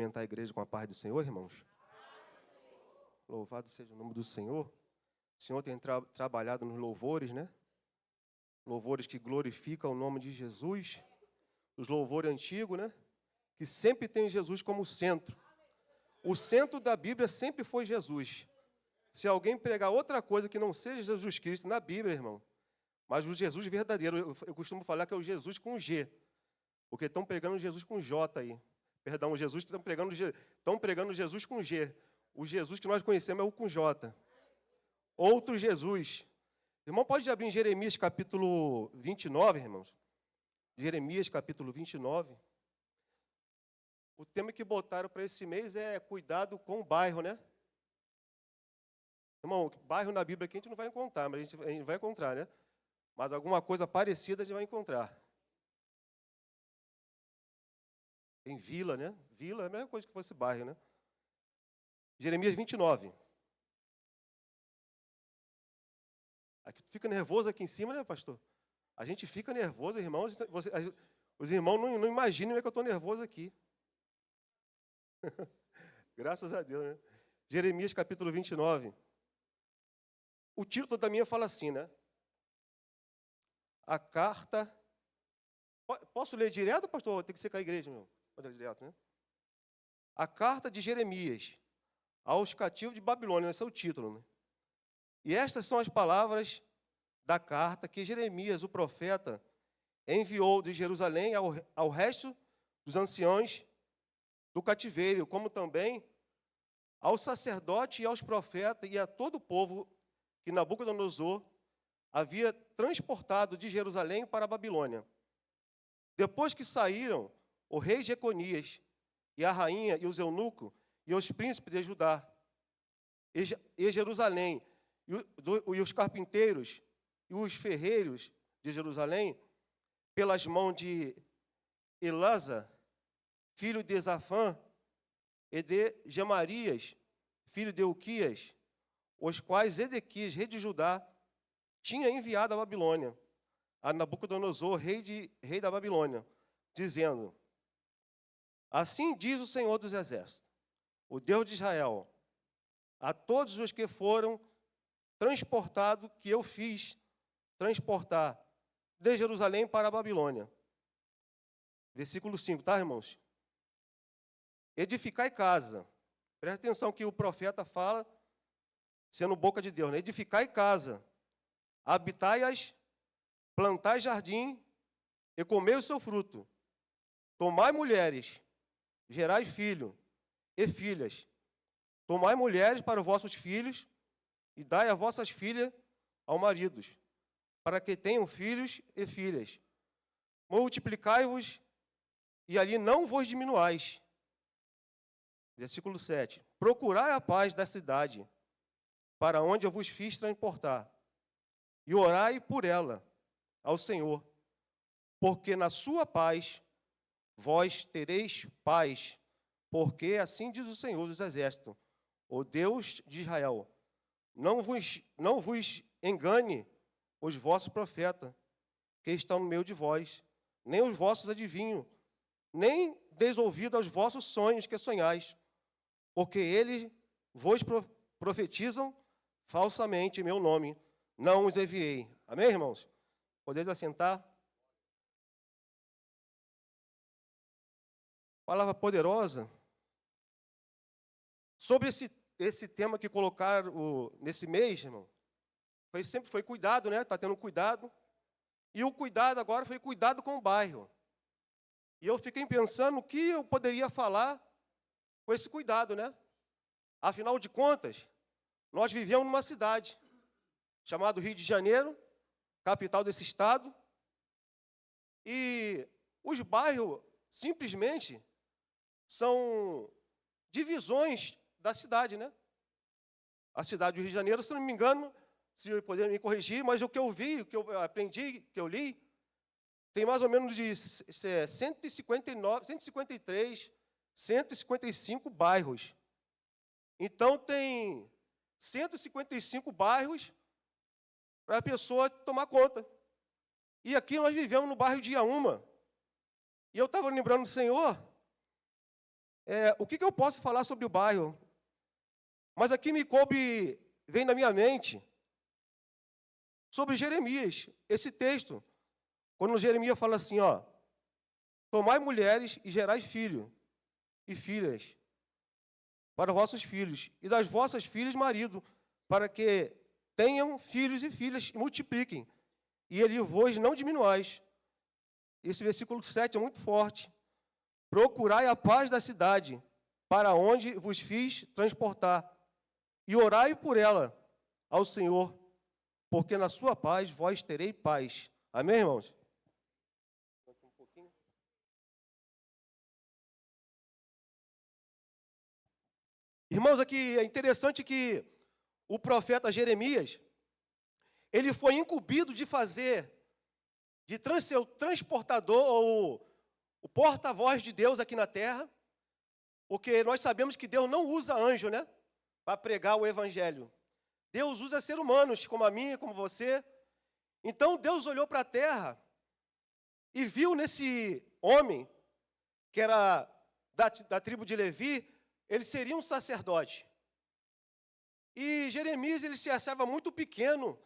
cumprimentar a igreja com a paz do Senhor, irmãos? Louvado seja o nome do Senhor. O Senhor tem trabalhado nos louvores, né? Louvores que glorificam o nome de Jesus. Os louvores antigos, né? Que sempre tem Jesus como centro. O centro da Bíblia sempre foi Jesus. Se alguém pregar outra coisa que não seja Jesus Cristo na Bíblia, irmão, mas o Jesus verdadeiro, eu costumo falar que é o Jesus com G, porque estão pregando Jesus com J aí. Perdão, Jesus que estão pregando Jesus com G. O Jesus que nós conhecemos é o com J. Outro Jesus. Irmão, pode abrir em Jeremias capítulo 29, irmãos? Jeremias capítulo 29. O tema que botaram para esse mês é cuidado com o bairro, né? Irmão, bairro na Bíblia aqui a gente não vai encontrar, mas a gente vai encontrar, né? Mas alguma coisa parecida a gente vai encontrar. Tem vila, né? Vila é a mesma coisa que fosse bairro, né? Jeremias 29. Aqui tu fica nervoso aqui em cima, né, pastor? A gente fica nervoso, irmãos. Os irmãos não imaginam que eu estou nervoso aqui. Graças a Deus, né? Jeremias capítulo 29. O título da minha fala assim, né? A carta... Posso ler direto, pastor? Tem que ser com a igreja, meu. Pode ler direto, né? A carta de Jeremias aos cativos de Babilônia. Esse é o título, né? E estas são as palavras da carta que Jeremias, o profeta, enviou de Jerusalém ao resto dos anciãos do cativeiro, como também ao sacerdote e aos profetas e a todo o povo que Nabucodonosor havia transportado de Jerusalém para a Babilônia. Depois que saíram o rei Jeconias e a rainha e os eunucos e os príncipes de Judá e Jerusalém e os carpinteiros e os ferreiros de Jerusalém, pelas mãos de Elasa, filho de Zafã, e de Gemarias, filho de Uquias, os quais Edequias, rei de Judá, tinha enviado à Babilônia, a Nabucodonosor, rei da Babilônia, dizendo: assim diz o Senhor dos Exércitos, o Deus de Israel, a todos os que foram transportados, que eu fiz transportar de Jerusalém para a Babilônia. Versículo 5, tá, irmãos? Edificai casa. Presta atenção que o profeta fala, sendo boca de Deus, né? Edificai casa, habitai-as, plantai jardim e comei o seu fruto. Tomai mulheres, gerai filho e filhas. Tomai mulheres para os vossos filhos e dai as vossas filhas aos maridos, para que tenham filhos e filhas. Multiplicai-vos e ali não vos diminuais. Versículo 7. Procurai a paz da cidade, para onde eu vos fiz transportar, e orai por ela ao Senhor, porque na sua paz vós tereis paz, porque assim diz o Senhor dos Exércitos, o Deus de Israel, não vos engane os vossos profetas, que estão no meio de vós, nem os vossos adivinhos, nem desouvido aos vossos sonhos que sonhais, porque eles vos profetizam falsamente em meu nome, não os enviei. Amém, irmãos? Podeis assentar? Palavra poderosa. Sobre esse tema que colocaram nesse mês, irmão, sempre foi cuidado, né? Está tendo cuidado. E o cuidado agora foi cuidado com o bairro. E eu fiquei pensando o que eu poderia falar com esse cuidado, né? Afinal de contas, nós vivemos numa cidade chamada Rio de Janeiro, capital desse estado, e os bairros simplesmente são divisões da cidade, né? A cidade do Rio de Janeiro, se não me engano, se eu puder me corrigir, mas o que eu vi, o que eu aprendi, que eu li, tem mais ou menos de 159, 153, 155 bairros. Então, tem 155 bairros para a pessoa tomar conta. E aqui nós vivemos no bairro de Iaúma. E eu estava lembrando do Senhor O que eu posso falar sobre o bairro? Mas aqui vem na minha mente, sobre Jeremias, esse texto. Quando Jeremias fala assim, ó, tomai mulheres e gerais filhos e filhas para vossos filhos, e das vossas filhas marido, para que tenham filhos e filhas e multipliquem, e ele vos não diminuais. Esse versículo 7 é muito forte. Procurai a paz da cidade, para onde vos fiz transportar, e orai por ela ao Senhor, porque na sua paz vós terei paz. Amém, irmãos? Irmãos, aqui é interessante que o profeta Jeremias, ele foi incumbido de ser o transportador ou o porta-voz de Deus aqui na terra, porque nós sabemos que Deus não usa anjo, né, para pregar o evangelho. Deus usa seres humanos, como a mim, como você. Então Deus olhou para a terra e viu nesse homem, que era da tribo de Levi, ele seria um sacerdote. E Jeremias, ele se achava muito pequeno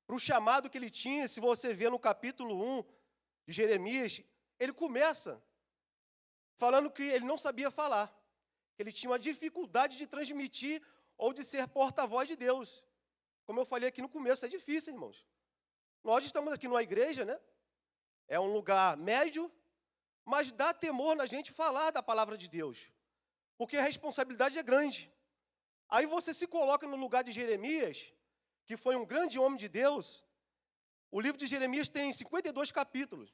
para o chamado que ele tinha. Se você vê no capítulo 1 de Jeremias, ele começa falando que ele não sabia falar, que ele tinha uma dificuldade de transmitir ou de ser porta-voz de Deus. Como eu falei aqui no começo, é difícil, irmãos. Nós estamos aqui numa igreja, né? É um lugar médio, mas dá temor na gente falar da palavra de Deus, porque a responsabilidade é grande. Aí você se coloca no lugar de Jeremias, que foi um grande homem de Deus. O livro de Jeremias tem 52 capítulos.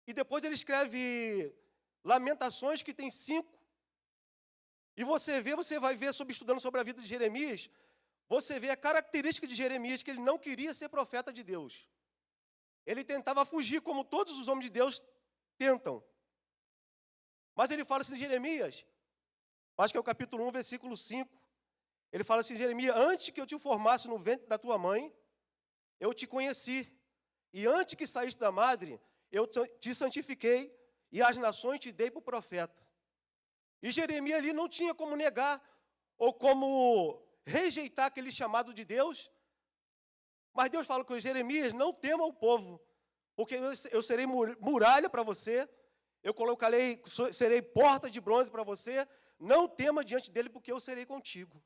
E depois ele escreve Lamentações, que tem 5. E você vai ver, estudando sobre a vida de Jeremias, você vê a característica de Jeremias, que ele não queria ser profeta de Deus. Ele tentava fugir, como todos os homens de Deus tentam. Mas ele fala assim, Jeremias, acho que é o capítulo 1, versículo 5, ele fala assim, Jeremias, antes que eu te formasse no ventre da tua mãe, eu te conheci. E antes que saísse da madre, eu te santifiquei, e as nações te dei por profeta. E Jeremias ali não tinha como negar, ou como rejeitar aquele chamado de Deus. Mas Deus fala com Jeremias, não tema o povo, porque eu serei muralha para você, serei porta de bronze para você, não tema diante dele, porque eu serei contigo.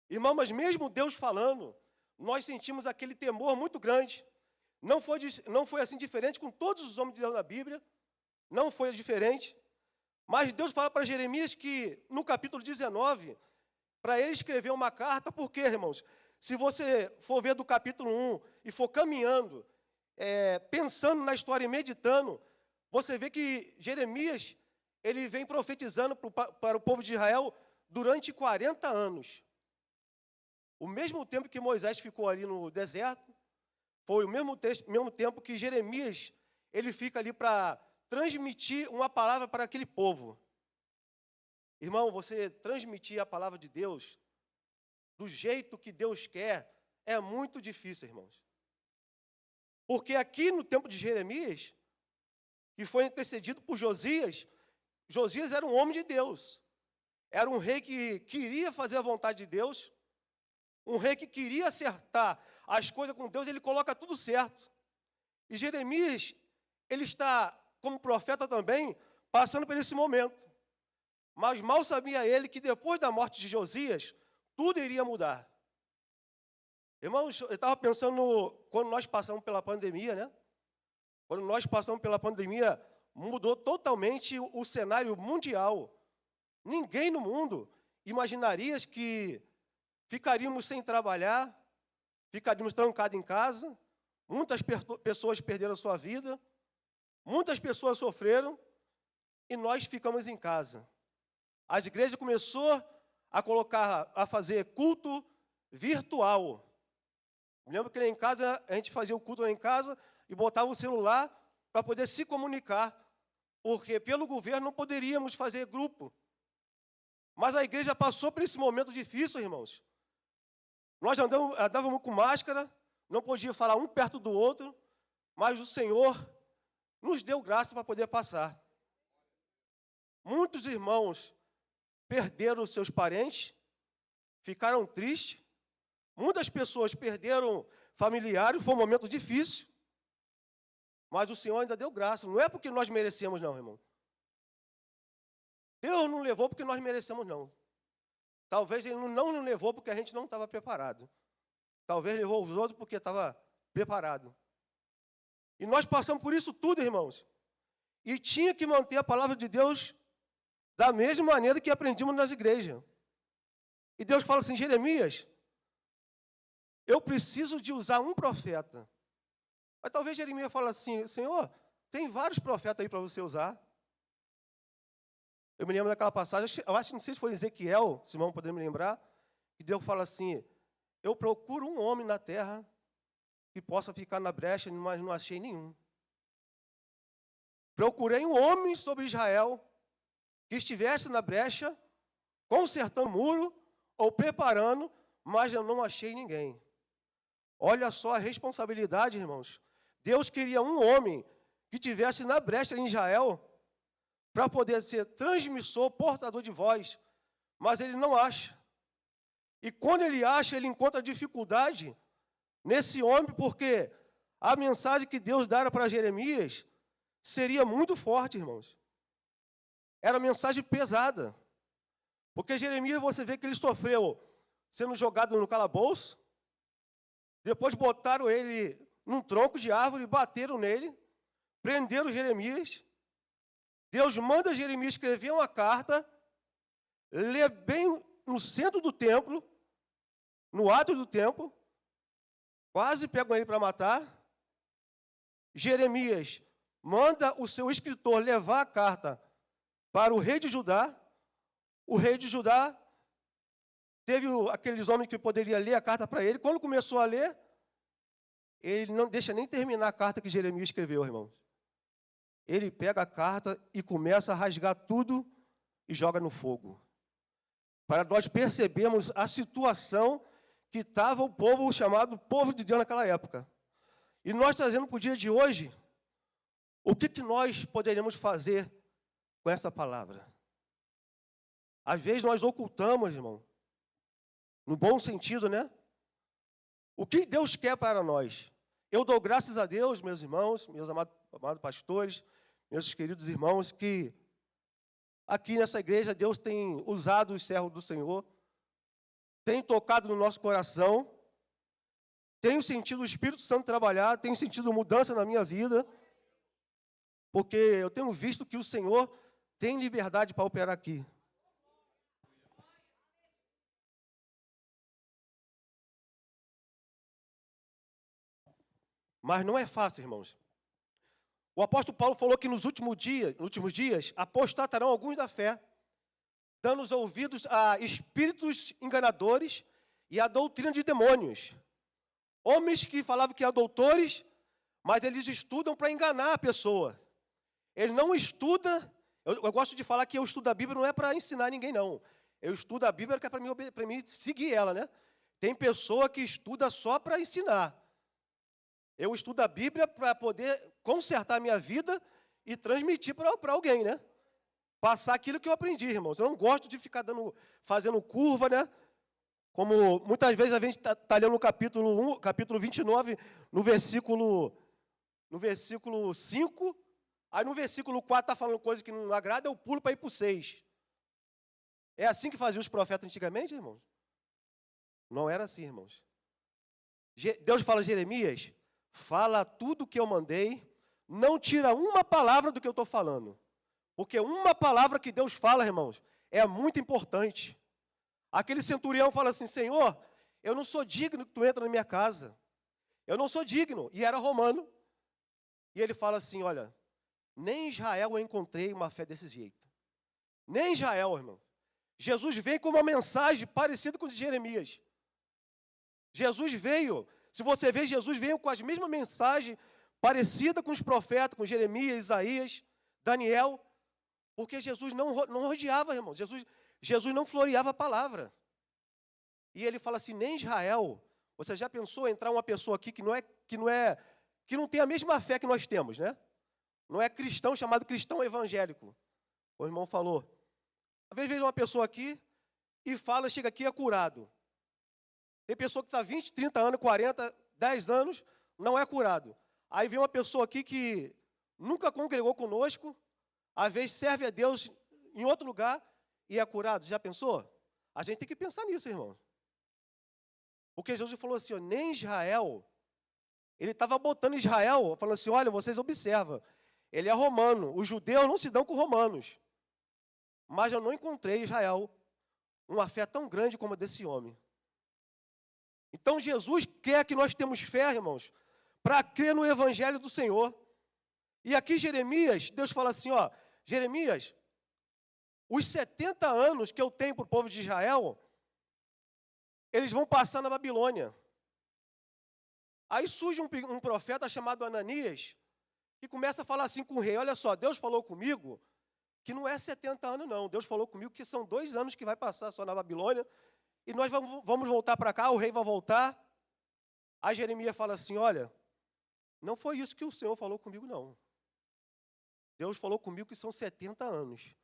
Irmão, mas mesmo Deus falando, nós sentimos aquele temor muito grande. Não foi assim diferente com todos os homens de Deus na Bíblia, não foi diferente. Mas Deus fala para Jeremias que, no capítulo 19, para ele escrever uma carta, porque, irmãos, se você for ver do capítulo 1 e for caminhando, pensando na história e meditando, você vê que Jeremias, ele vem profetizando para o povo de Israel durante 40 anos. O mesmo tempo que Moisés ficou ali no deserto, foi o mesmo tempo que Jeremias, ele fica ali para transmitir uma palavra para aquele povo. Irmão, você transmitir a palavra de Deus do jeito que Deus quer é muito difícil, irmãos. Porque aqui no tempo de Jeremias, que foi antecedido por Josias, Josias era um homem de Deus. Era um rei que queria fazer a vontade de Deus, um rei que queria acertar as coisas com Deus, ele coloca tudo certo. E Jeremias, ele está, como profeta também, passando por esse momento. Mas mal sabia ele que depois da morte de Josias, tudo iria mudar. Irmãos, eu estava pensando, quando nós passamos pela pandemia, né? Quando nós passamos pela pandemia, mudou totalmente o cenário mundial. Ninguém no mundo imaginaria que ficaríamos sem trabalhar, ficaríamos trancados em casa, muitas pessoas perderam a sua vida, muitas pessoas sofreram, e nós ficamos em casa. As igrejas começaram a fazer culto virtual. Me lembro que lá em casa, a gente fazia o culto lá em casa e botava o celular para poder se comunicar, porque pelo governo não poderíamos fazer grupo. Mas a igreja passou por esse momento difícil, irmãos. Nós andávamos com máscara, não podia falar um perto do outro, mas o Senhor nos deu graça para poder passar. Muitos irmãos perderam seus parentes, ficaram tristes. Muitas pessoas perderam familiares, foi um momento difícil. Mas o Senhor ainda deu graça. Não é porque nós merecemos, não, irmão. Deus não levou porque nós merecemos, não. Talvez Ele não nos levou porque a gente não estava preparado. Talvez levou os outros porque estava preparado. E nós passamos por isso tudo, irmãos. E tinha que manter a palavra de Deus da mesma maneira que aprendimos nas igrejas. E Deus fala assim, Jeremias, eu preciso de usar um profeta. Mas talvez Jeremias fale assim, Senhor, tem vários profetas aí para você usar. Eu me lembro daquela passagem, eu acho que não sei se foi Ezequiel, Simão poder me lembrar, que Deus fala assim, eu procuro um homem na terra que possa ficar na brecha, mas não achei nenhum. Procurei um homem sobre Israel que estivesse na brecha, consertando o muro ou preparando, mas eu não achei ninguém. Olha só a responsabilidade, irmãos. Deus queria um homem que tivesse na brecha em Israel para poder ser transmissor, portador de voz, mas ele não acha. E quando ele acha, ele encontra dificuldade nesse homem, porque a mensagem que Deus dera para Jeremias seria muito forte, irmãos. Era mensagem pesada. Porque Jeremias, você vê que ele sofreu sendo jogado no calabouço, depois botaram ele num tronco de árvore, bateram nele, prenderam Jeremias. Deus manda Jeremias escrever uma carta, ler bem no centro do templo, no átrio do templo, quase pegam ele para matar. Jeremias manda o seu escritor levar a carta para o rei de Judá. O rei de Judá teve aqueles homens que poderiam ler a carta para ele. Quando começou a ler, ele não deixa nem terminar a carta que Jeremias escreveu, irmãos. Ele pega a carta e começa a rasgar tudo e joga no fogo. Para nós percebermos a situação que estava o povo chamado povo de Deus naquela época. E nós trazendo para o dia de hoje, o que nós poderíamos fazer com essa palavra? Às vezes nós ocultamos, irmão, no bom sentido, né? O que Deus quer para nós? Eu dou graças a Deus, meus irmãos, meus amados pastores, meus queridos irmãos, que aqui nessa igreja Deus tem usado os servos do Senhor, tem tocado no nosso coração, tenho sentido o Espírito Santo trabalhar, tenho sentido mudança na minha vida, porque eu tenho visto que o Senhor tem liberdade para operar aqui. Mas não é fácil, irmãos. O apóstolo Paulo falou que nos últimos dias apostatarão alguns da fé, dando os ouvidos a espíritos enganadores e a doutrina de demônios. Homens que falavam que eram doutores, mas eles estudam para enganar a pessoa. Ele não estuda, eu gosto de falar que eu estudo a Bíblia não é para ensinar ninguém, não. Eu estudo a Bíblia que é para mim seguir ela, né? Tem pessoa que estuda só para ensinar. Eu estudo a Bíblia para poder consertar a minha vida e transmitir para alguém, né? Passar aquilo que eu aprendi, irmãos. Eu não gosto de ficar fazendo curva, né? Como muitas vezes a gente está lendo no capítulo 29, no versículo 5, aí no versículo 4 está falando coisa que não agrada, eu pulo para ir para o 6. É assim que faziam os profetas antigamente, irmãos? Não era assim, irmãos. Deus fala a Jeremias, fala tudo o que eu mandei, não tira uma palavra do que eu estou falando. Porque uma palavra que Deus fala, irmãos, é muito importante. Aquele centurião fala assim, Senhor, eu não sou digno que tu entra na minha casa. Eu não sou digno. E era romano. E ele fala assim, olha, nem em Israel eu encontrei uma fé desse jeito. Nem em Israel, irmão. Jesus veio com uma mensagem parecida com a de Jeremias. Jesus veio, se você vê, Jesus veio com as mesmas mensagens, parecida com os profetas, com Jeremias, Isaías, Daniel, porque Jesus não rodeava, irmão. Jesus não floreava a palavra. E ele fala assim, nem em Israel, você já pensou entrar uma pessoa aqui que não tem a mesma fé que nós temos, né? Não é cristão, chamado cristão evangélico. O irmão falou. Às vezes vem uma pessoa aqui e fala, chega aqui e é curado. Tem pessoa que está 20, 30 anos, 40, 10 anos, não é curado. Aí vem uma pessoa aqui que nunca congregou conosco, às vezes serve a Deus em outro lugar e é curado. Já pensou? A gente tem que pensar nisso, irmão. Porque Jesus falou assim, ó, nem Israel, ele estava botando Israel, falando assim, olha, vocês observam, ele é romano, os judeus não se dão com romanos. Mas eu não encontrei em Israel uma fé tão grande como a desse homem. Então Jesus quer que nós temos fé, irmãos, para crer no Evangelho do Senhor. E aqui Jeremias, Deus fala assim, ó, Jeremias, os 70 anos que eu tenho para o povo de Israel, eles vão passar na Babilônia. Aí surge um profeta chamado Ananias, que começa a falar assim com o rei, olha só, Deus falou comigo que não é 70 anos não, Deus falou comigo que são 2 anos que vai passar só na Babilônia, e nós vamos voltar para cá, o rei vai voltar. Aí Jeremias fala assim, olha, não foi isso que o Senhor falou comigo não. Deus falou comigo que são 70 anos.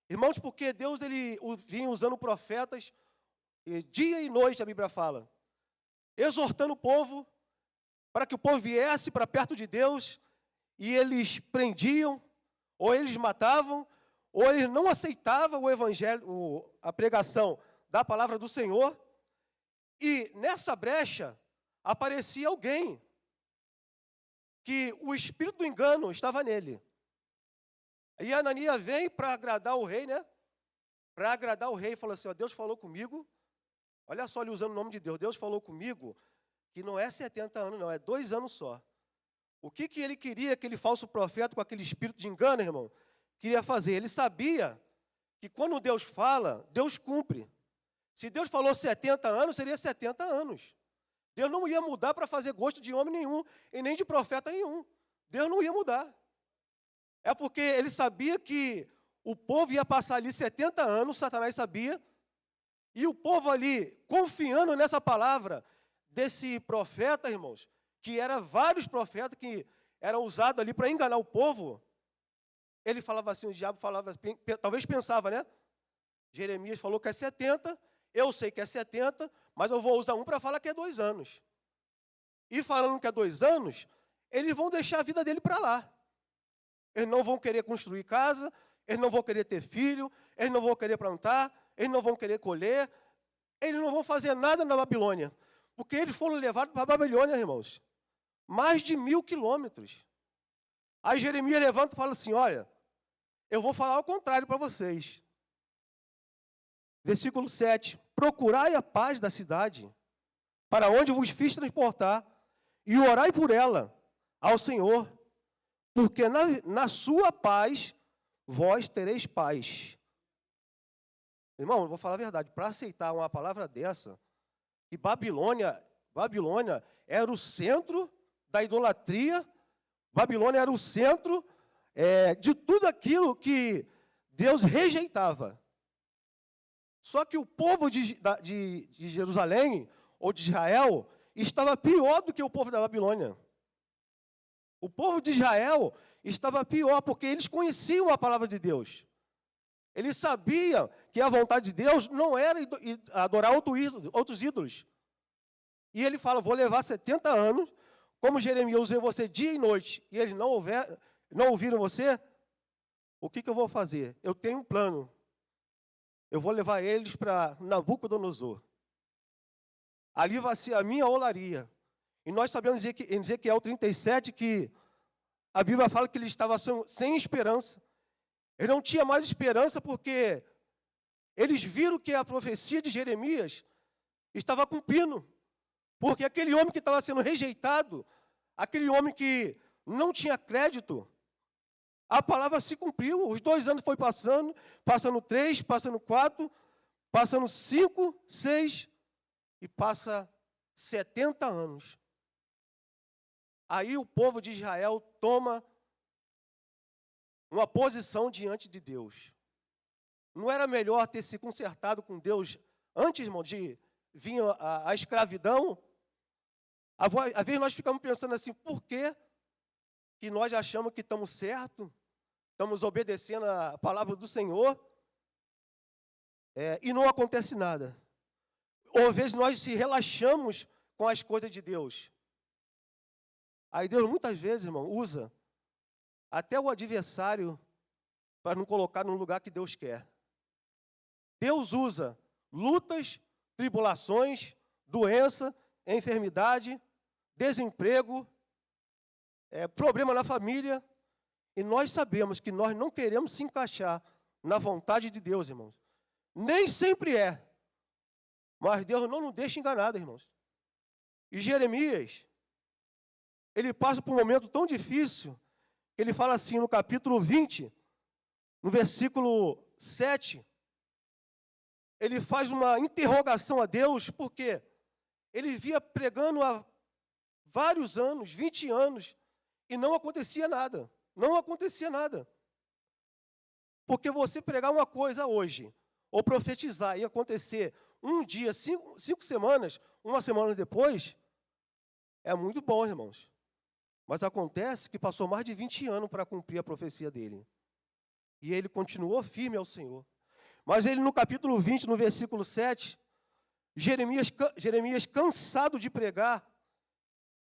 Irmãos, porque Deus ele vinha usando profetas, dia e noite a Bíblia fala, exortando o povo, para que o povo viesse para perto de Deus, e eles prendiam, ou eles matavam, ou eles não aceitavam o evangelho, a pregação da palavra do Senhor, e nessa brecha aparecia alguém que o espírito do engano estava nele. E Ananias vem para agradar o rei, né? Para agradar o rei, falou assim, ó, Deus falou comigo, olha só ele usando o nome de Deus, Deus falou comigo que não é 70 anos não, é 2 anos só. O que ele queria, aquele falso profeta com aquele espírito de engano, irmão, queria fazer? Ele sabia que quando Deus fala, Deus cumpre. Se Deus falou 70 anos, seria 70 anos. Deus não ia mudar para fazer gosto de homem nenhum, e nem de profeta nenhum. Deus não ia mudar. É porque ele sabia que o povo ia passar ali 70 anos, Satanás sabia, e o povo ali, confiando nessa palavra desse profeta, irmãos, que eram vários profetas que eram usados ali para enganar o povo, ele falava assim, o diabo falava assim, talvez pensava, né? Jeremias falou que é 70, eu sei que é 70, mas eu vou usar um para falar que é 2 anos. E falando que é 2 anos, eles vão deixar a vida dele para lá. Eles não vão querer construir casa, eles não vão querer ter filho, eles não vão querer plantar, eles não vão querer colher, eles não vão fazer nada na Babilônia. Porque eles foram levados para a Babilônia, irmãos. Mais de 1000 quilômetros. Aí Jeremias levanta e fala assim, olha, eu vou falar ao contrário para vocês. Versículo 7. Procurai a paz da cidade, para onde vos fiz transportar, e orai por ela ao Senhor, porque na sua paz vós tereis paz. Irmão, eu vou falar a verdade, para aceitar uma palavra dessa, que Babilônia era o centro da idolatria, Babilônia era o centro de tudo aquilo que Deus rejeitava. Só que o povo de Jerusalém, ou de Israel, estava pior do que o povo da Babilônia. O povo de Israel estava pior, porque eles conheciam a palavra de Deus. Eles sabiam que a vontade de Deus não era adorar outros ídolos. E ele fala, vou levar 70 anos, como Jeremias usei você dia e noite, e eles não ouviram você, o que eu vou fazer? Eu tenho um plano. Eu vou levar eles para Nabucodonosor. Ali vai ser a minha olaria. E nós sabemos em Ezequiel 37 que a Bíblia fala que ele estava sem esperança. Ele não tinha mais esperança porque eles viram que a profecia de Jeremias estava cumprindo. Porque aquele homem que estava sendo rejeitado, aquele homem que não tinha crédito, a palavra se cumpriu. Os 2 anos foi passando 3, passando 4, passando 5, 6, e passa 70 anos. Aí o povo de Israel toma uma posição diante de Deus. Não era melhor ter se consertado com Deus antes, irmão, de vir a escravidão? Às vezes nós ficamos pensando assim, por que nós achamos que estamos certos, estamos obedecendo a palavra do Senhor, e não acontece nada. Ou às vezes nós se relaxamos com as coisas de Deus. Aí Deus muitas vezes, irmão, usa até o adversário para não colocar no lugar que Deus quer. Deus usa lutas, tribulações, doença, enfermidade, desemprego, problema na família, e nós sabemos que nós não queremos se encaixar na vontade de Deus, irmãos. Nem sempre é, mas Deus não nos deixa enganado, irmãos. E Jeremias, ele passa por um momento tão difícil, que ele fala assim no capítulo 20, no versículo 7, ele faz uma interrogação a Deus, porque ele via pregando há vários anos, 20 anos, e não acontecia nada. Não acontecia nada. Porque você pregar uma coisa hoje, ou profetizar e acontecer um dia, 5 semanas, uma semana depois, é muito bom, irmãos. Mas acontece que passou mais de 20 anos para cumprir a profecia dele. E ele continuou firme ao Senhor. Mas ele, no capítulo 20, no versículo 7, Jeremias cansado de pregar,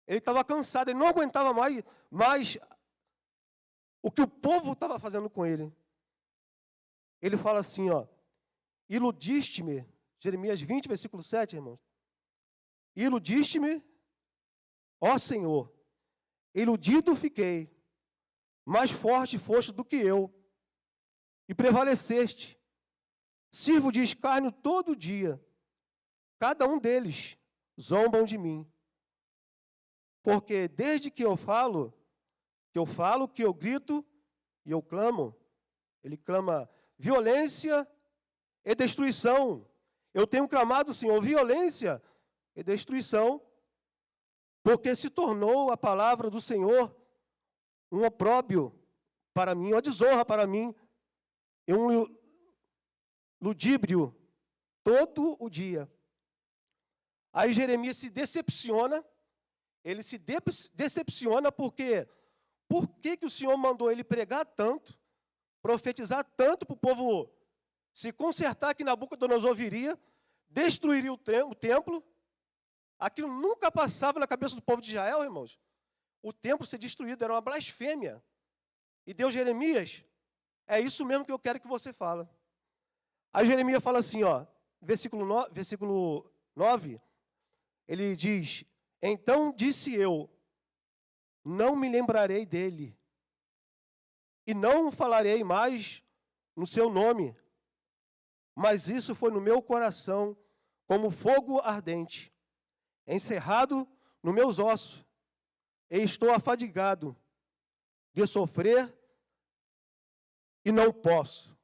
ele estava cansado, ele não aguentava mais o que o povo estava fazendo com ele. Ele fala assim, iludiste-me, Jeremias 20, versículo 7, irmãos. Iludiste-me, ó Senhor, iludido fiquei, mais forte foste do que eu, e prevaleceste. Sirvo de escárnio todo dia, cada um deles zombam de mim. Porque desde que eu falo, que eu grito e eu clamo, ele clama violência e destruição. Eu tenho clamado, Senhor, violência e destruição, porque se tornou a palavra do Senhor um opróbrio para mim, uma desonra para mim, e um ludíbrio todo o dia. Aí Jeremias se decepciona, ele se decepciona porque por que o Senhor mandou ele pregar tanto, profetizar tanto para o povo se consertar que Nabucodonosor viria, destruiria o templo. Aquilo nunca passava na cabeça do povo de Israel, irmãos. O templo ser destruído era uma blasfêmia. E Deus, Jeremias, é isso mesmo que eu quero que você fale. Aí Jeremias fala assim, versículo 9, ele diz, então disse eu, não me lembrarei dele, e não falarei mais no seu nome, mas isso foi no meu coração, como fogo ardente, encerrado nos meus ossos, e estou afadigado de sofrer e não posso.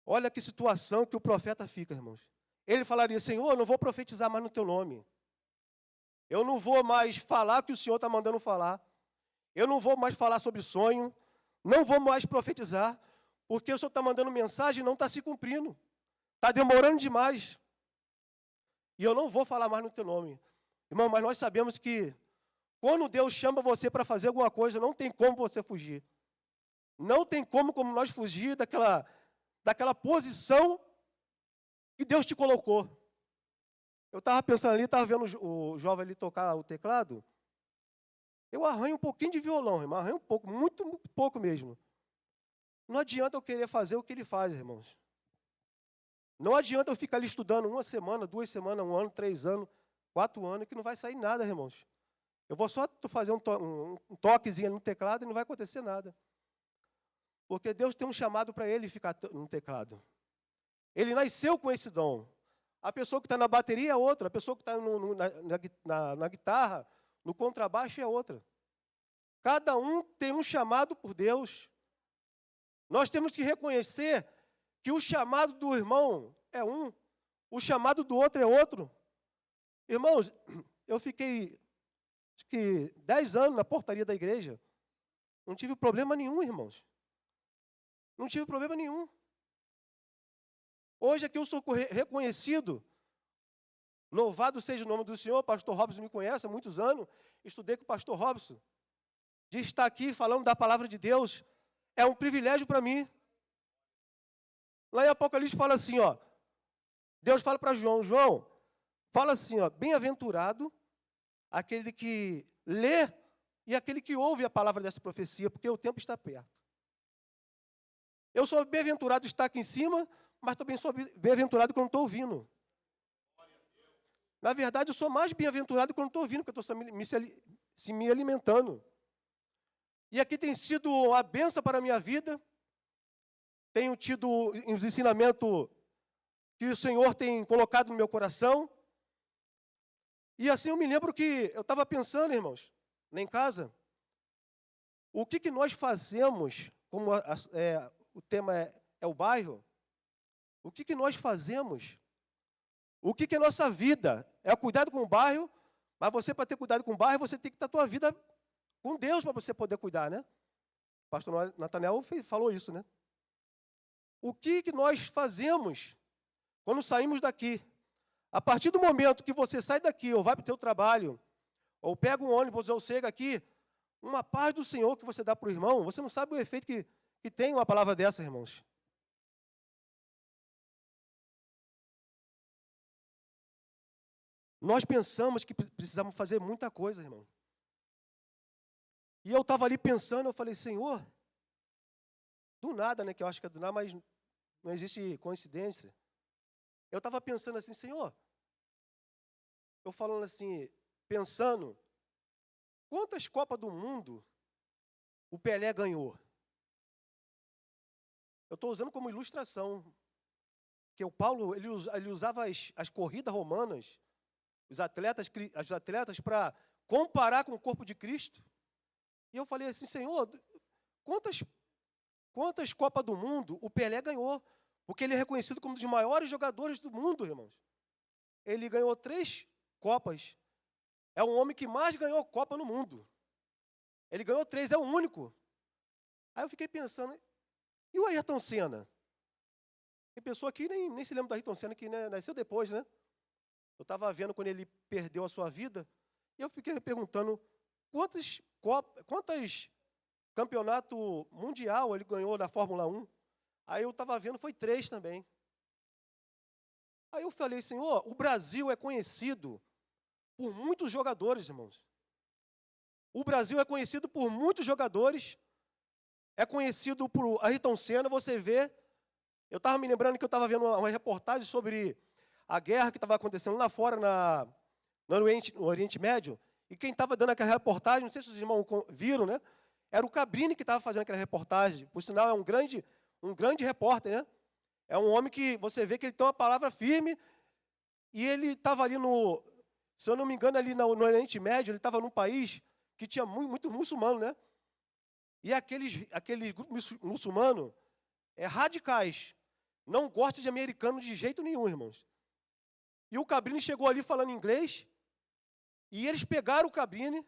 Olha que situação que o profeta fica, irmãos. Ele falaria, Senhor, eu não vou profetizar mais no teu nome. Eu não vou mais falar o que o Senhor está mandando falar. Eu não vou mais falar sobre sonho. Não vou mais profetizar, porque o Senhor está mandando mensagem e não está se cumprindo. Está demorando demais. E eu não vou falar mais no teu nome. Irmão, mas nós sabemos que quando Deus chama você para fazer alguma coisa, não tem como você fugir. Não tem como nós fugir daquela posição que Deus te colocou. Eu estava pensando ali, estava vendo o jovem ali tocar o teclado. Eu arranho um pouquinho de violão, irmão, arranho um pouco, muito, muito pouco mesmo. Não adianta eu querer fazer o que ele faz, irmãos. Não adianta eu ficar ali estudando 1 semana, 2 semanas, 1 ano, 3 anos, 4 anos, que não vai sair nada, irmãos. Eu vou só fazer um toquezinho no teclado e não vai acontecer nada. Porque Deus tem um chamado para ele ficar no teclado. Ele nasceu com esse dom. A pessoa que está na bateria é outra, a pessoa que está na guitarra, no contrabaixo é outra. Cada um tem um chamado por Deus. Nós temos que reconhecer que o chamado do irmão é um, o chamado do outro é outro. Irmãos, eu fiquei, acho que 10 anos na portaria da igreja. Não tive problema nenhum, irmãos. Não tive problema nenhum. Hoje aqui eu sou reconhecido, louvado seja o nome do Senhor, o pastor Robson me conhece há muitos anos, estudei com o pastor Robson, de estar aqui falando da palavra de Deus, É um privilégio para mim. Lá em Apocalipse fala assim, ó. Deus fala para João, João, fala assim, ó, bem-aventurado aquele que lê e aquele que ouve a palavra dessa profecia, porque o tempo está perto. Eu sou bem-aventurado de estar aqui em cima, mas também sou bem-aventurado quando estou ouvindo. Na verdade, eu sou mais bem-aventurado quando estou ouvindo, porque eu estou me alimentando. E aqui tem sido a benção para a minha vida. Tenho tido os ensinamentos que o Senhor tem colocado no meu coração. E assim eu me lembro que eu estava pensando, irmãos, lá em casa, o que nós fazemos, como o tema é o bairro, o que nós fazemos, o que é nossa vida? É o cuidado com o bairro, mas você, para ter cuidado com o bairro, você tem que estar a tua vida com Deus para você poder cuidar, né? O pastor Nathanael falou isso, né? O que nós fazemos quando saímos daqui? A partir do momento que você sai daqui, ou vai para o teu trabalho, ou pega um ônibus, ou chega aqui, uma paz do Senhor que você dá para o irmão, você não sabe o efeito que tem uma palavra dessa, irmãos. Nós pensamos que precisamos fazer muita coisa, irmão. E eu estava ali pensando, eu falei, Senhor, do nada, né, que eu acho que é do nada, mas não existe coincidência. Eu estava pensando assim, Senhor, eu falando assim, pensando, quantas Copas do Mundo o Pelé ganhou? Eu estou usando como ilustração, que o Paulo, ele usava as corridas romanas, os atletas para comparar com o corpo de Cristo. E eu falei assim, Senhor, quantas Copas do Mundo o Pelé ganhou? Porque ele é reconhecido como um dos maiores jogadores do mundo, irmãos. Ele ganhou 3 Copas. É um homem que mais ganhou Copa no mundo. Ele ganhou 3, é o único. Aí eu fiquei pensando, e o Ayrton Senna? Tem pessoa aqui nem se lembra do Ayrton Senna, que né, nasceu depois, né? Eu estava vendo quando ele perdeu a sua vida, e eu fiquei perguntando quantos campeonato mundial ele ganhou na Fórmula 1. Aí eu estava vendo, foi 3 também. Aí eu falei, Senhor, o Brasil é conhecido por muitos jogadores, irmãos. O Brasil é conhecido por muitos jogadores, é conhecido por Ayrton Senna, você vê. Eu estava me lembrando que eu estava vendo uma reportagem sobre a guerra que estava acontecendo lá fora, no Oriente Médio, e quem estava dando aquela reportagem, não sei se os irmãos viram, né? Era o Cabrini que estava fazendo aquela reportagem. Por sinal, é um grande repórter, né? É um homem que você vê que ele tem uma palavra firme, e ele estava ali se eu não me engano, ali no Oriente Médio, ele estava num país que tinha muito muçulmano, né? E aqueles grupos muçulmanos radicais, não gostam de americano de jeito nenhum, irmãos. E o Cabrini chegou ali falando inglês, e eles pegaram o Cabrini,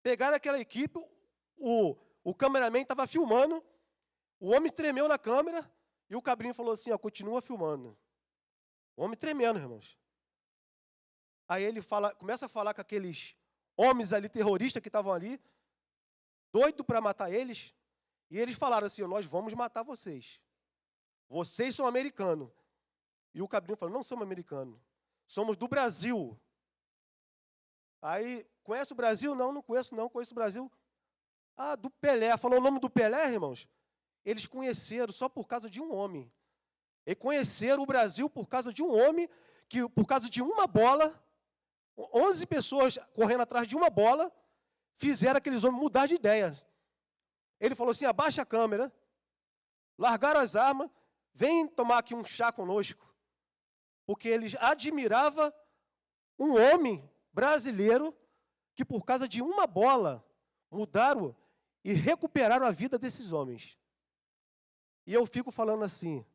pegaram aquela equipe, o cameraman estava filmando, o homem tremeu na câmera, e o Cabrini falou assim, ó, continua filmando. O homem tremendo, irmãos. Aí ele começa a falar com aqueles homens ali, terroristas que estavam ali, doido para matar eles, e eles falaram assim, nós vamos matar vocês. Vocês são americanos. E o Cabrini falou, não somos americanos, somos do Brasil. Aí, conhece o Brasil? Não conheço não, conheço o Brasil. Ah, do Pelé. Falou o nome do Pelé, irmãos? Eles conheceram só por causa de um homem. E conheceram o Brasil por causa de um homem, que por causa de uma bola, 11 pessoas correndo atrás de uma bola, fizeram aqueles homens mudar de ideia. Ele falou assim, abaixa a câmera, largaram as armas, vem tomar aqui um chá conosco. Porque eles admiravam um homem brasileiro que por causa de uma bola mudaram e recuperaram a vida desses homens. E eu fico falando assim,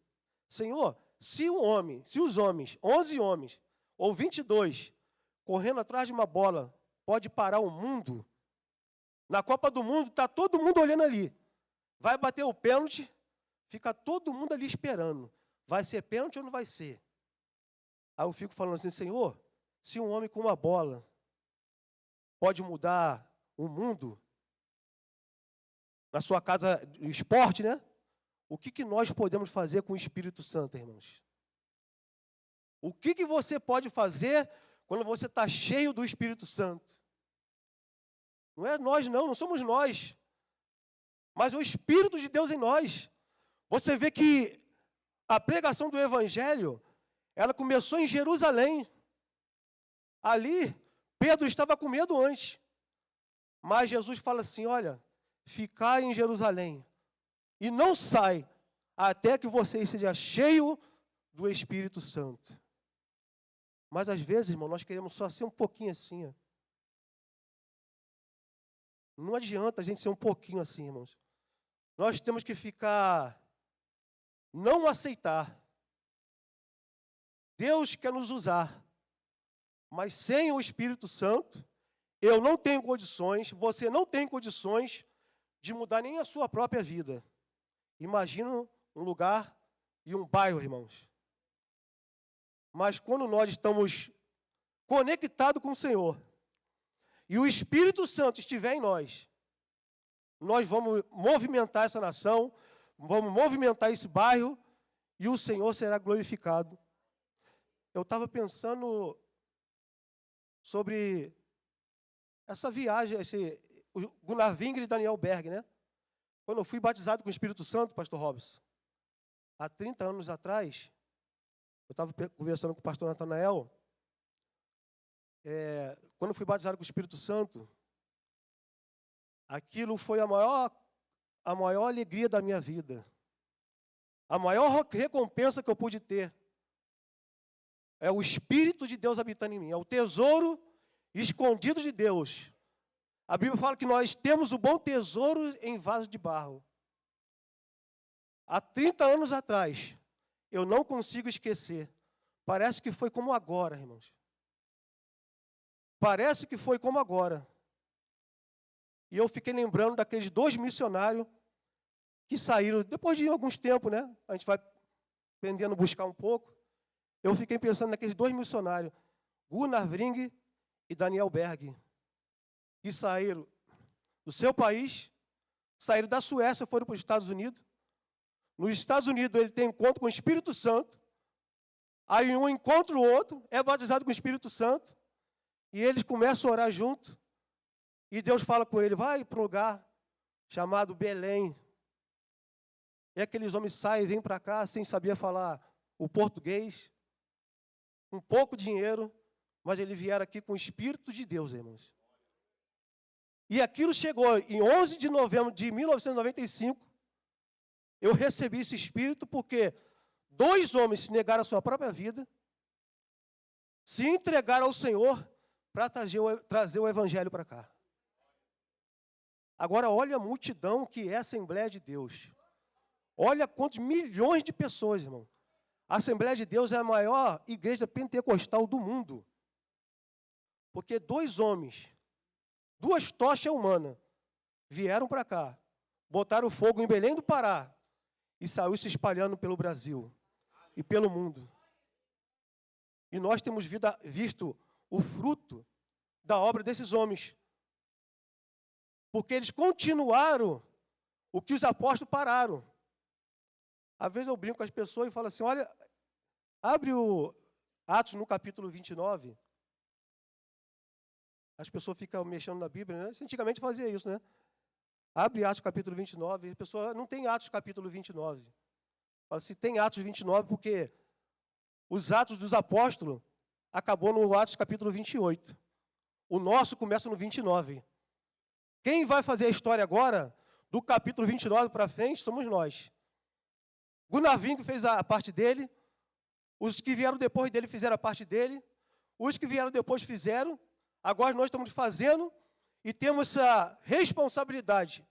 Senhor, se os homens, 11 homens, ou 22, correndo atrás de uma bola, pode parar o mundo, na Copa do Mundo está todo mundo olhando ali. Vai bater o pênalti, fica todo mundo ali esperando. Vai ser pênalti ou não vai ser? Aí eu fico falando assim, Senhor, se um homem com uma bola pode mudar o mundo, na sua casa de esporte, né? O que nós podemos fazer com o Espírito Santo, irmãos? O que você pode fazer quando você está cheio do Espírito Santo? Não é nós, não somos nós. Mas o Espírito de Deus em nós. Você vê que a pregação do Evangelho, ela começou em Jerusalém. Ali, Pedro estava com medo antes. Mas Jesus fala assim, olha, ficai em Jerusalém e não sai até que você seja cheio do Espírito Santo. Mas às vezes, irmão, nós queremos só ser um pouquinho assim. Ó. Não adianta a gente ser um pouquinho assim, irmãos. Nós temos que ficar, não aceitar. Deus quer nos usar, mas sem o Espírito Santo, eu não tenho condições, você não tem condições de mudar nem a sua própria vida. Imagina um lugar e um bairro, irmãos. Mas quando nós estamos conectados com o Senhor, e o Espírito Santo estiver em nós vamos movimentar essa nação, vamos movimentar esse bairro, e o Senhor será glorificado. Eu estava pensando sobre essa viagem, o Gunnar Wingre e Daniel Berg, né? Quando eu fui batizado com o Espírito Santo, pastor Robson, há 30 anos atrás, eu estava conversando com o pastor Natanael, quando eu fui batizado com o Espírito Santo, aquilo foi a maior alegria da minha vida. A maior recompensa que eu pude ter. É o Espírito de Deus habitando em mim. É o tesouro escondido de Deus. A Bíblia fala que nós temos o bom tesouro em vaso de barro. Há 30 anos atrás, eu não consigo esquecer. Parece que foi como agora, irmãos. Parece que foi como agora. E eu fiquei lembrando daqueles 2 missionários que saíram, depois de alguns tempos, né? A gente vai aprendendo a buscar um pouco. Eu fiquei pensando naqueles 2 missionários, Gunnar Wingre e Daniel Berg, que saíram do seu país, saíram da Suécia, foram para os Estados Unidos. Nos Estados Unidos ele tem encontro com o Espírito Santo, aí um encontra o outro, é batizado com o Espírito Santo, e eles começam a orar junto, e Deus fala com ele, vai para um lugar chamado Belém. E aqueles homens saem e vêm para cá sem saber falar o português, com pouco dinheiro, mas eles vieram aqui com o Espírito de Deus, irmãos. E aquilo chegou em 11 de novembro de 1995, eu recebi esse Espírito porque 2 homens negaram a sua própria vida, se entregaram ao Senhor para trazer o Evangelho para cá. Agora, olha a multidão que é a Assembleia de Deus. Olha quantos milhões de pessoas, irmão. A Assembleia de Deus é a maior igreja pentecostal do mundo. Porque 2 homens, 2 tochas humanas, vieram para cá, botaram fogo em Belém do Pará e saiu se espalhando pelo Brasil e pelo mundo. E nós temos visto o fruto da obra desses homens. Porque eles continuaram o que os apóstolos pararam. Às vezes eu brinco com as pessoas e falo assim, olha, abre o Atos no capítulo 29. As pessoas ficam mexendo na Bíblia, né? Antigamente fazia isso, né? Abre Atos capítulo 29, a pessoa não tem Atos capítulo 29. Fala assim, tem Atos 29 porque os Atos dos Apóstolos acabou no Atos capítulo 28. O nosso começa no 29. Quem vai fazer a história agora, do capítulo 29 para frente, somos nós. Gunnar Wingre fez a parte dele, os que vieram depois dele fizeram a parte dele, os que vieram depois fizeram, agora nós estamos fazendo e temos essa responsabilidade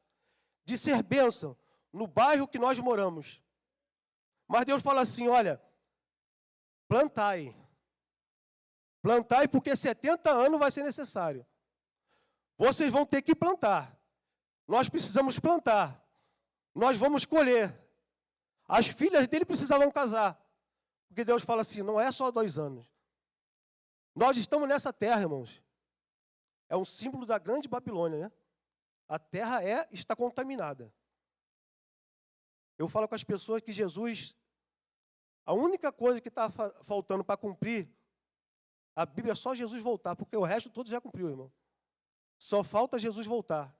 de ser bênção no bairro que nós moramos. Mas Deus fala assim, olha, plantai. Plantai porque 70 anos vai ser necessário. Vocês vão ter que plantar. Nós precisamos plantar. Nós vamos colher. As filhas dele precisavam casar. Porque Deus fala assim, não é só 2 anos. Nós estamos nessa terra, irmãos. É um símbolo da grande Babilônia, né? A terra está contaminada. Eu falo com as pessoas que Jesus, a única coisa que está faltando para cumprir a Bíblia é só Jesus voltar, porque o resto todo já cumpriu, irmão. Só falta Jesus voltar.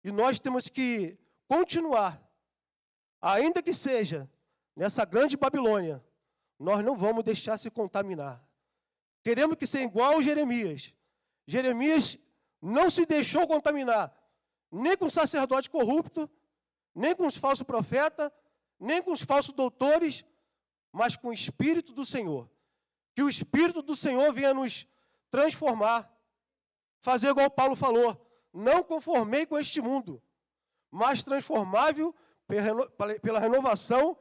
E nós temos que continuar, ainda que seja nessa grande Babilônia, nós não vamos deixar se contaminar. Teremos que ser igual a Jeremias. Jeremias não se deixou contaminar, nem com o sacerdote corrupto, nem com os falsos profetas, nem com os falsos doutores, mas com o Espírito do Senhor. Que o Espírito do Senhor venha nos transformar, fazer igual Paulo falou, não conformei com este mundo, mas transformável pela renovação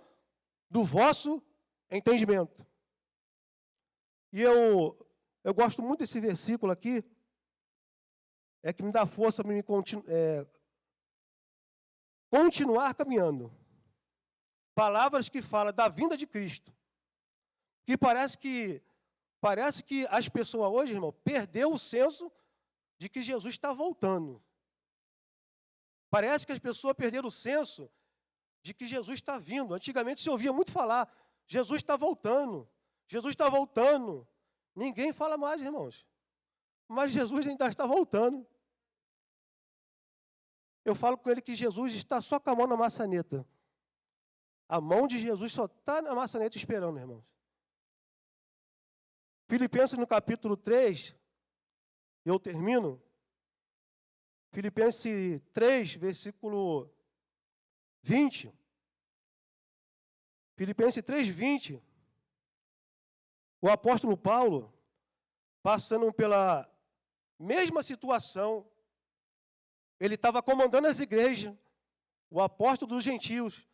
do vosso entendimento. E eu gosto muito desse versículo aqui, é que me dá força para me continuar caminhando. Palavras que falam da vinda de Cristo. Que parece que as pessoas hoje, irmão, perdeu o senso de que Jesus está voltando. Parece que as pessoas perderam o senso de que Jesus está vindo. Antigamente se ouvia muito falar, Jesus está voltando, Jesus está voltando. Ninguém fala mais, irmãos. Mas Jesus ainda está voltando. Eu falo com ele que Jesus está só com a mão na maçaneta. A mão de Jesus só está na maçaneta esperando, irmãos. Filipenses no capítulo 3, eu termino. Filipenses 3, versículo 20. Filipenses 3, 20. O apóstolo Paulo, passando pela mesma situação, ele estava comandando as igrejas, o apóstolo dos gentios.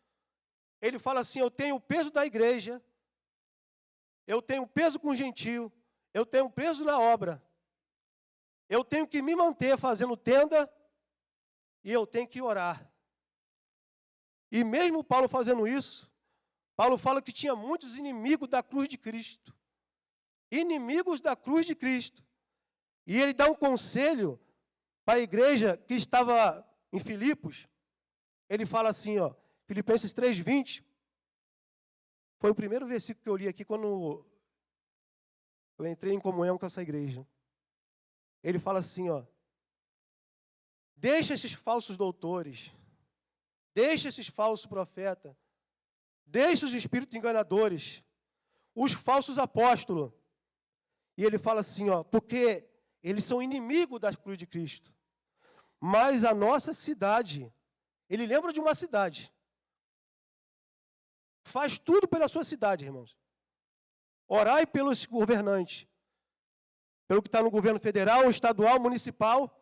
Ele fala assim, eu tenho o peso da igreja, eu tenho peso com o gentio, eu tenho peso na obra, eu tenho que me manter fazendo tenda e eu tenho que orar. E mesmo Paulo fazendo isso, Paulo fala que tinha muitos inimigos da cruz de Cristo. Inimigos da cruz de Cristo. E ele dá um conselho para a igreja que estava em Filipos. Ele fala assim, ó, Filipenses 3:20. Foi o primeiro versículo que eu li aqui quando eu entrei em comunhão com essa igreja. Ele fala assim, ó, deixa esses falsos doutores, deixa esses falsos profetas, deixa os espíritos enganadores, os falsos apóstolos. E ele fala assim, ó, porque eles são inimigos da cruz de Cristo. Mas a nossa cidade, ele lembra de uma cidade. Faz tudo pela sua cidade, irmãos. Orai pelos governantes, pelo que está no governo federal, estadual, municipal.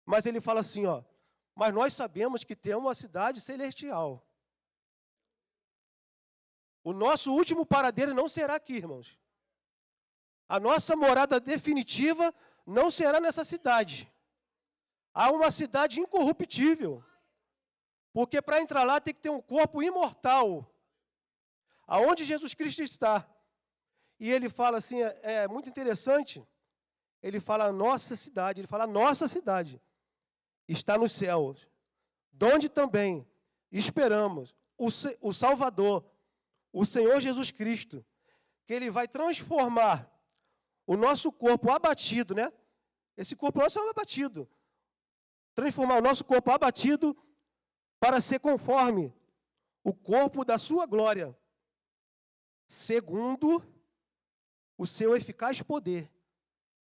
Mas ele fala assim, ó, mas nós sabemos que temos uma cidade celestial. O nosso último paradeiro não será aqui, irmãos. A nossa morada definitiva não será nessa cidade. Há uma cidade incorruptível. Porque para entrar lá tem que ter um corpo imortal. Aonde Jesus Cristo está. E ele fala assim, é muito interessante. Ele fala a nossa cidade, está nos céus. Donde também esperamos o Salvador, o Senhor Jesus Cristo, que Ele vai transformar o nosso corpo abatido, né? Esse corpo nosso é abatido. Transformar o nosso corpo abatido para ser conforme o corpo da sua glória, segundo o seu eficaz poder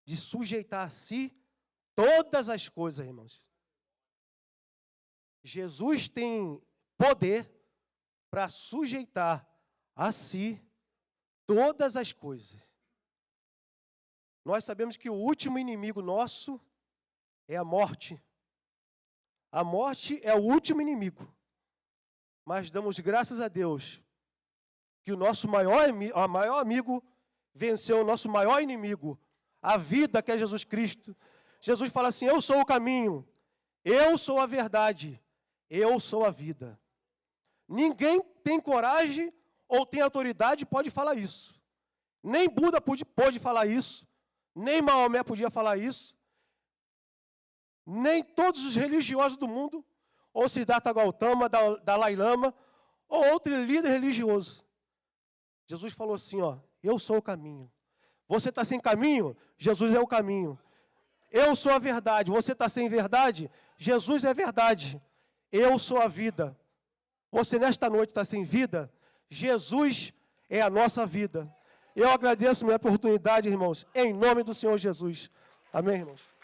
de sujeitar a si todas as coisas, irmãos. Jesus tem poder para sujeitar a si todas as coisas. Nós sabemos que o último inimigo nosso é a morte. A morte é o último inimigo. Mas damos graças a Deus que o nosso maior amigo venceu o nosso maior inimigo, a vida, que é Jesus Cristo. Jesus fala assim, eu sou o caminho, eu sou a verdade, eu sou a vida. Ninguém tem coragem ou tem autoridade e pode falar isso. Nem Buda pôde falar isso, nem Maomé podia falar isso. Nem todos os religiosos do mundo, ou Siddhartha Gautama, Dalai Lama, ou outro líder religioso. Jesus falou assim, ó, eu sou o caminho. Você está sem caminho? Jesus é o caminho. Eu sou a verdade. Você está sem verdade? Jesus é verdade. Eu sou a vida. Você nesta noite está sem vida? Jesus é a nossa vida. Eu agradeço a minha oportunidade, irmãos, em nome do Senhor Jesus. Amém, irmãos?